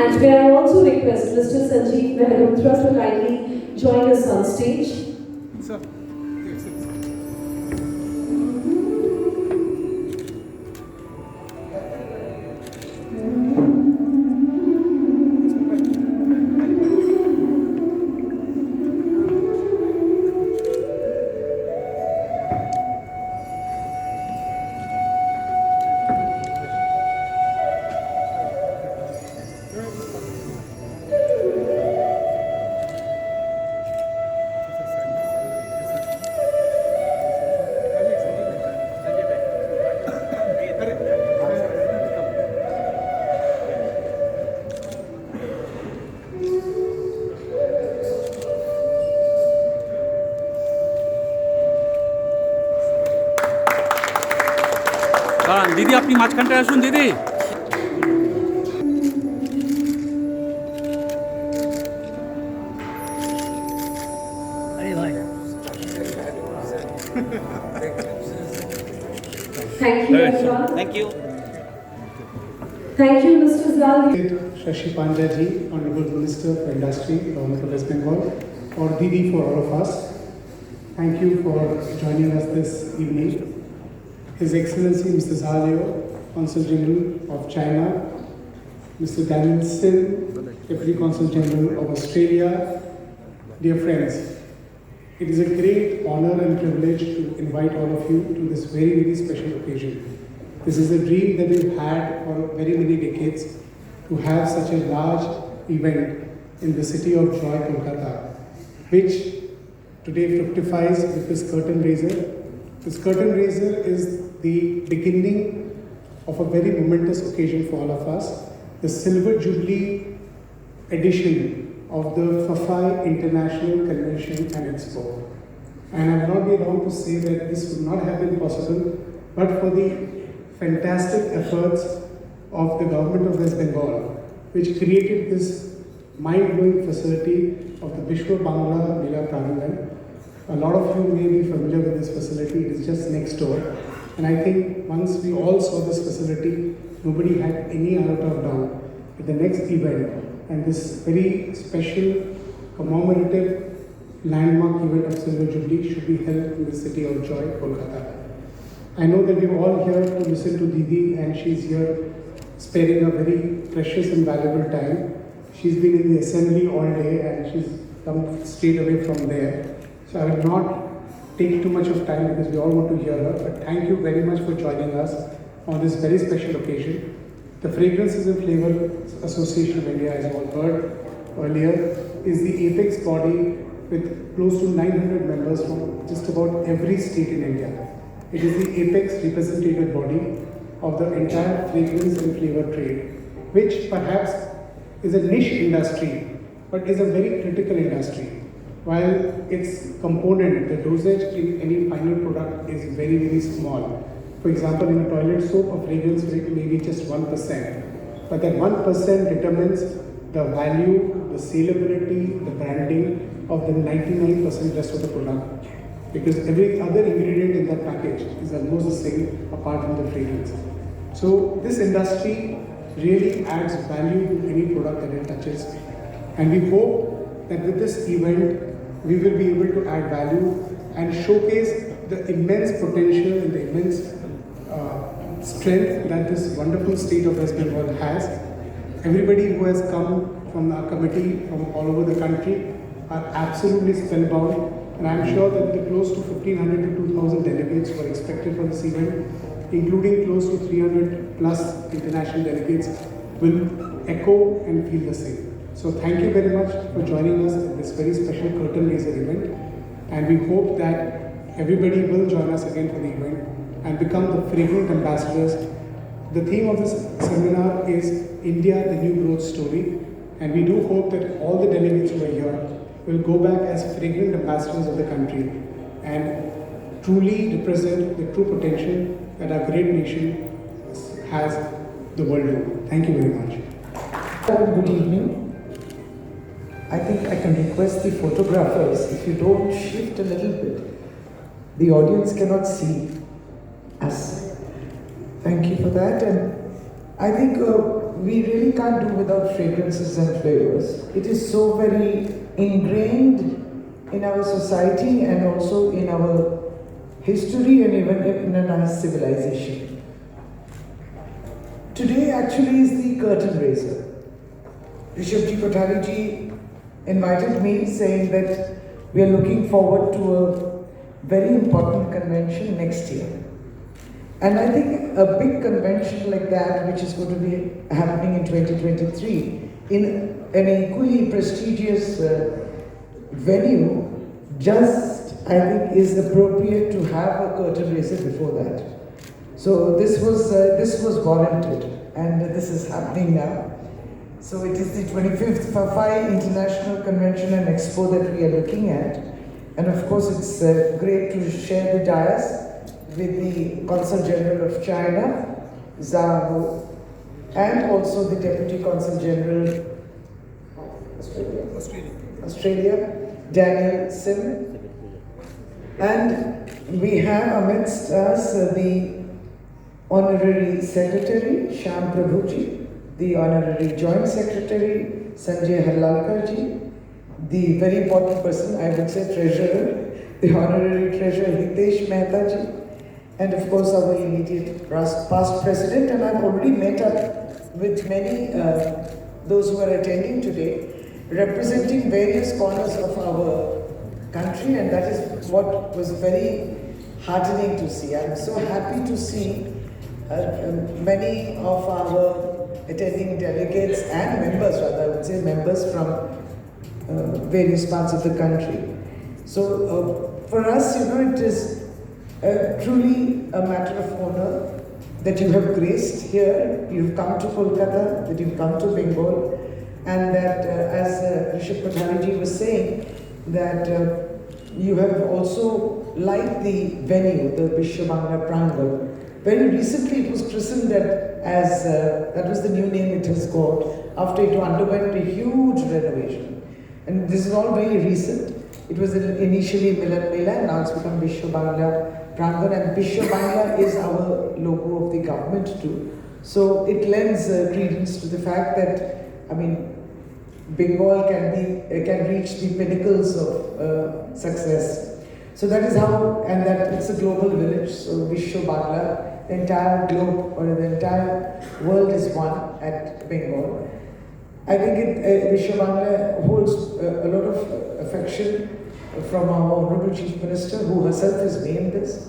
And may I also request Mr. Sanjeev Mehrotra to kindly join us on stage. Sir. দিদি আপনি মাঝখানটা আসুন দিদি। Thank you, everyone. Thank you. Thank you, Mr. Zal. Shashi Panja ji, Honorable Minister for Industry, Government of West Bengal, or Didi for all of us. Thank you for joining us this evening. His Excellency Mr. Zaleo, Consul General of China, Mr. Danielson, Deputy Consul General of Australia. Dear friends, it is a great honor and privilege to invite all of you to this very, very special occasion. This is a dream that we've had for very many decades, to have such a large event in the city of Joy, Kolkata, which today fructifies with this curtain raiser. This curtain raiser is the beginning of a very momentous occasion for all of us, the Silver Jubilee edition of the FAFAI International Convention and Expo. And I will not be wrong to say that this would not have been possible but for the fantastic efforts of the government of West Bengal, which created this mind-blowing facility of the Vishwa Bangla Mela Pranangan. A lot of you may be familiar with this facility, it is just next door. And I think once we all saw this facility, nobody had any iota of doubt that the next event and this very special commemorative landmark event of Silver Jubilee should be held in the city of Joy, Kolkata. I know that we're all here to listen to Didi, and she's here sparing a very precious and valuable time. She's been in the assembly all day and she's come straight away from there. So I will not take too much of time because we all want to hear her, but thank you very much for joining us on this very special occasion. The Fragrances and Flavor Association of India, as you all heard earlier, is the apex body with close to 900 members from just about every state in India. It is the apex representative body of the entire fragrance and flavor trade, which perhaps is a niche industry, but is a very critical industry. While its component, the dosage in any final product is very, very small. For example, in a toilet soap, a fragrance may be just 1%. But that 1% determines the value, the salability, the branding of the 99% rest of the product. Because every other ingredient in that package is almost the same apart from the fragrance. So this industry really adds value to any product that it touches. And we hope that with this event, we will be able to add value and showcase the immense potential and the immense strength that this wonderful state of West Bengal has. Everybody who has come from our committee from all over the country are absolutely spellbound, and I am sure that the close to 1,500 to 2,000 delegates were expected for this event, including close to 300 plus international delegates, will echo and feel the same. So thank you very much for joining us at this very special curtain raiser event, and we hope that everybody will join us again for the event and become the fragrant ambassadors. The theme of this seminar is India, the New Growth Story, and we do hope that all the delegates who are here will go back as fragrant ambassadors of the country and truly represent the true potential that our great nation has the world over. Thank you very much. Good evening. I think I can request the photographers, if you don't shift a little bit, the audience cannot see us. Thank you for that. And I think we really can't do without fragrances and flavors. It is so very ingrained in our society and also in our history and even in a nice civilization. Today actually is the curtain raiser. C.KOTHARI ji invited me saying that we are looking forward to a very important convention next year. And I think a big convention like that, which is going to be happening in 2023, in an equally prestigious venue, just I think is appropriate to have a curtain raiser before that. So this was warranted, and this is happening now. So it is the 25th FAFAI International Convention and Expo that we are looking at, and of course it's great to share the dais with the Consul General of China, Zhao, and also the Deputy Consul General Australia, Daniel Sim. And we have amidst us the Honorary Secretary, Shyam Prabhuji, the Honorary Joint Secretary, Sanjay Harlalkarji, the very important person, I would say Treasurer, the Honorary Treasurer Hitesh Mehtaji, and of course our immediate past President. And I've already met up with many, those who are attending today, representing various corners of our country, and that is what was very heartening to see. I'm so happy to see many of our attending delegates and members, rather I would say members from various parts of the country. So for us, it is truly a matter of honor that you have graced here, you've come to Kolkata, that you've come to Bengal, and that as RISHABH ji was saying, that you have also liked the venue, the Vishwa Bangla Prangan. Very recently it was christened as, that was the new name it has got, after it underwent a huge renovation. And this is all very recent. It was initially Milan Mela, and now it's become Vishwa Bangla Prangan, and Vishwa Bangla is our logo of the government too. So it lends credence to the fact that, I mean, Bengal can reach the pinnacles of success. So that is how, and that it's a global village. So Vishwa Bangla, the entire globe or the entire world is one at Bengal. I think Vishwa Bangla holds a lot of affection from our Honorable Chief Minister, who herself has named this.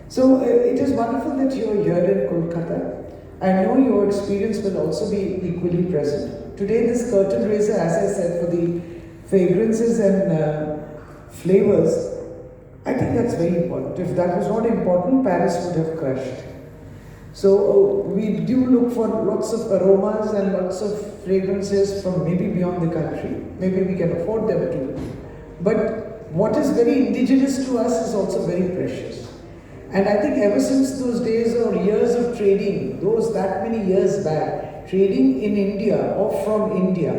So it is wonderful that you are here in Kolkata. I know your experience will also be equally present. Today this curtain raiser, as I said, for the fragrances and flavors, I think that's very important. If that was not important, Paris would have crashed. So we do look for lots of aromas and lots of fragrances from maybe beyond the country. Maybe we can afford them too. But what is very indigenous to us is also very precious. And I think ever since those days or years of trading, that many years back, trading in India or from India,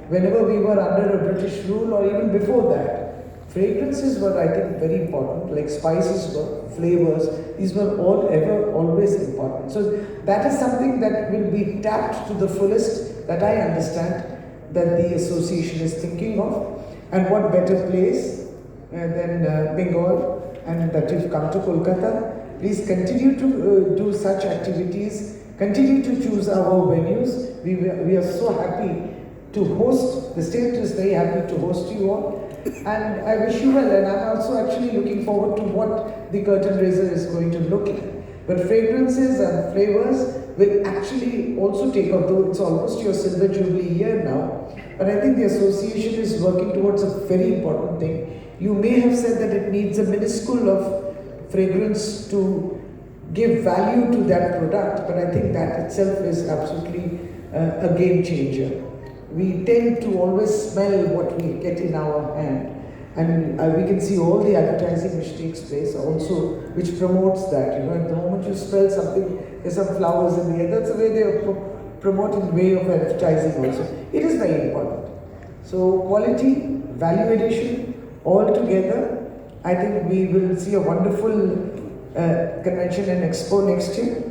whenever we were under a British rule or even before that, fragrances were, I think, very important, like spices were, flavors, these were always important. So that is something that will be tapped to the fullest, that I understand, that the association is thinking of. And what better place than Bengal, and that you've come to Kolkata. Please continue to do such activities, continue to choose our venues. We are so happy to host, the state is very happy to host you all. And I wish you well, and I'm also actually looking forward to what the curtain raiser is going to look like. But fragrances and flavors will actually also take off, though it's almost your silver jubilee year now. But I think the association is working towards a very important thing. You may have said that it needs a minuscule of fragrance to give value to that product, but I think that itself is absolutely a game changer. We tend to always smell what we get in our hand, and we can see all the advertising which takes place also, which promotes that. You know, at the moment you smell something, there's some flowers in the air, that's the way they promote in way of advertising also. It is very important. So quality, value addition, all together, I think we will see a wonderful convention and expo next year.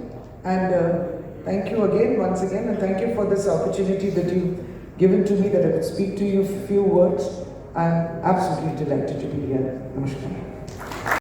And Thank you again, once again, and thank you for this opportunity that you've given to me, that I could speak to you a few words. I'm absolutely delighted to be here. Namaskar.